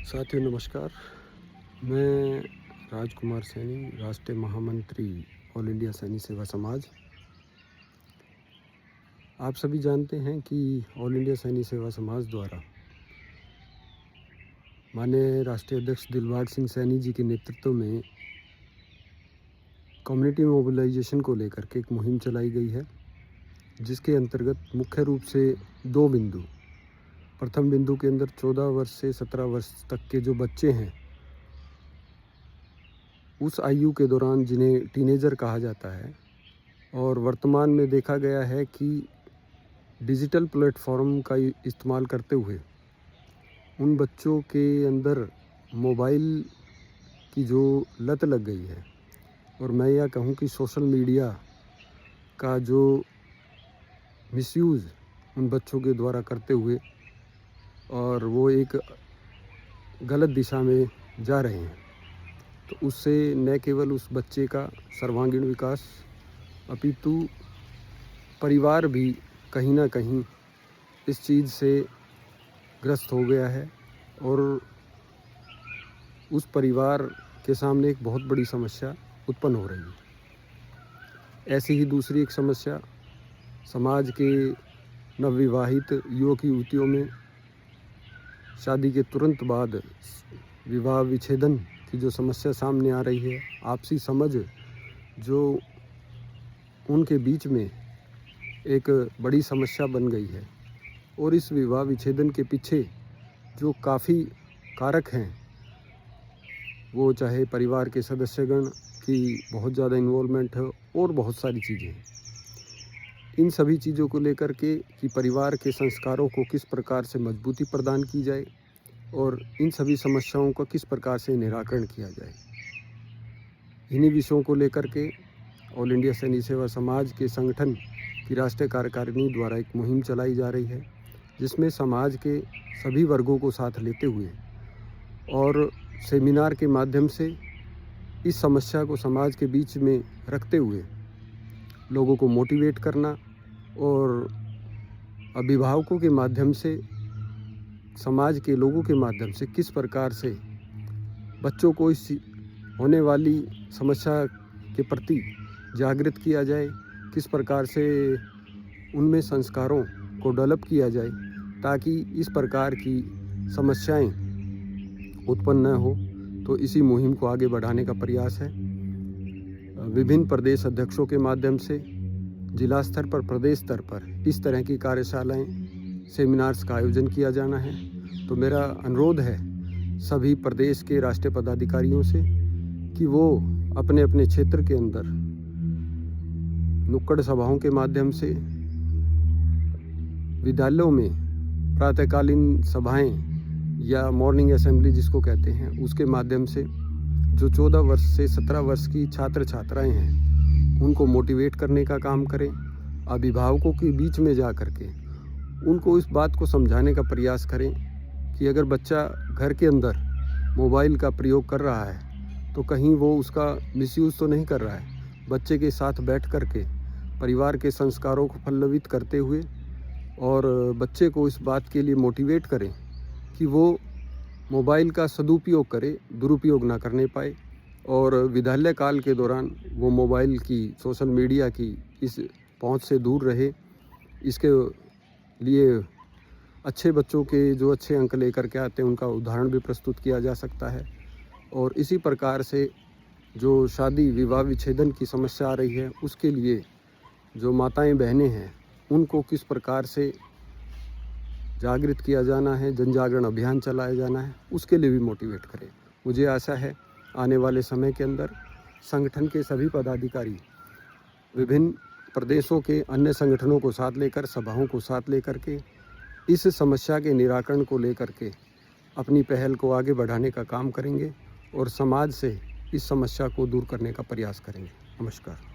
साथियों नमस्कार। मैं राजकुमार सैनी, राष्ट्रीय महामंत्री ऑल इंडिया सैनी सेवा समाज। आप सभी जानते हैं कि ऑल इंडिया सैनी सेवा समाज द्वारा माननीय राष्ट्रीय अध्यक्ष दिलबाग सिंह सैनी जी के नेतृत्व में कम्युनिटी मोबिलाइजेशन को लेकर के एक मुहिम चलाई गई है, जिसके अंतर्गत मुख्य रूप से 2 बिंदु। प्रथम बिंदु के अंदर 14 वर्ष से 17 वर्ष तक के जो बच्चे हैं, उस आयु के दौरान जिन्हें टीनेजर कहा जाता है, और वर्तमान में देखा गया है कि डिजिटल प्लेटफॉर्म का इस्तेमाल करते हुए उन बच्चों के अंदर मोबाइल की जो लत लग गई है, और मैं यह कहूँ कि सोशल मीडिया का जो मिसयूज़ उन बच्चों के द्वारा करते हुए, और वो एक गलत दिशा में जा रहे हैं, तो उससे न केवल उस बच्चे का सर्वांगीण विकास अपितु परिवार भी कहीं ना कहीं इस चीज़ से ग्रस्त हो गया है, और उस परिवार के सामने एक बहुत बड़ी समस्या उत्पन्न हो रही है। ऐसी ही दूसरी एक समस्या समाज के नवविवाहित युवक युवतियों में शादी के तुरंत बाद विवाह विच्छेदन की जो समस्या सामने आ रही है, आपसी समझ जो उनके बीच में एक बड़ी समस्या बन गई है, और इस विवाह विच्छेदन के पीछे जो काफ़ी कारक हैं, वो चाहे परिवार के सदस्यगण की बहुत ज़्यादा इन्वॉल्वमेंट है और बहुत सारी चीज़ें हैं। इन सभी चीज़ों को लेकर के कि परिवार के संस्कारों को किस प्रकार से मजबूती प्रदान की जाए और इन सभी समस्याओं का किस प्रकार से निराकरण किया जाए, इन्हीं विषयों को लेकर के ऑल इंडिया सैनी सेवा समाज के संगठन की राष्ट्रीय कार्यकारिणी द्वारा एक मुहिम चलाई जा रही है, जिसमें समाज के सभी वर्गों को साथ लेते हुए और सेमिनार के माध्यम से इस समस्या को समाज के बीच में रखते हुए लोगों को मोटिवेट करना, और अभिभावकों के माध्यम से, समाज के लोगों के माध्यम से किस प्रकार से बच्चों को इस होने वाली समस्या के प्रति जागृत किया जाए, किस प्रकार से उनमें संस्कारों को डेवलप किया जाए ताकि इस प्रकार की समस्याएं उत्पन्न न हो। तो इसी मुहिम को आगे बढ़ाने का प्रयास है। विभिन्न प्रदेश अध्यक्षों के माध्यम से जिला स्तर पर, प्रदेश स्तर पर इस तरह की कार्यशालाएं, सेमिनार्स का आयोजन किया जाना है। तो मेरा अनुरोध है सभी प्रदेश के राष्ट्रीय पदाधिकारियों से कि वो अपने अपने क्षेत्र के अंदर नुक्कड़ सभाओं के माध्यम से, विद्यालयों में प्रातःकालीन सभाएं या मॉर्निंग असेंबली जिसको कहते हैं, उसके माध्यम से जो 14 वर्ष से 17 वर्ष की छात्र छात्राएं हैं उनको मोटिवेट करने का काम करें। अभिभावकों के बीच में जा कर के उनको इस बात को समझाने का प्रयास करें कि अगर बच्चा घर के अंदर मोबाइल का प्रयोग कर रहा है तो कहीं वो उसका मिसयूज़ तो नहीं कर रहा है। बच्चे के साथ बैठ कर के परिवार के संस्कारों को पल्लवित करते हुए और बच्चे को इस बात के लिए मोटिवेट करें कि वो मोबाइल का सदुपयोग करे, दुरुपयोग ना करने पाए, और विद्यालय काल के दौरान वो मोबाइल की, सोशल मीडिया की इस पहुंच से दूर रहे। इसके लिए अच्छे बच्चों के जो अच्छे अंक लेकर के आते हैं उनका उदाहरण भी प्रस्तुत किया जा सकता है। और इसी प्रकार से जो शादी विवाह विच्छेदन की समस्या आ रही है, उसके लिए जो माताएं बहनें हैं उनको किस प्रकार से जागृत किया जाना है, जन जागरण अभियान चलाया जाना है, उसके लिए भी मोटिवेट करें। मुझे आशा है आने वाले समय के अंदर संगठन के सभी पदाधिकारी विभिन्न प्रदेशों के अन्य संगठनों को साथ लेकर, सभाओं को साथ लेकर के इस समस्या के निराकरण को लेकर के अपनी पहल को आगे बढ़ाने का काम करेंगे और समाज से इस समस्या को दूर करने का प्रयास करेंगे। नमस्कार।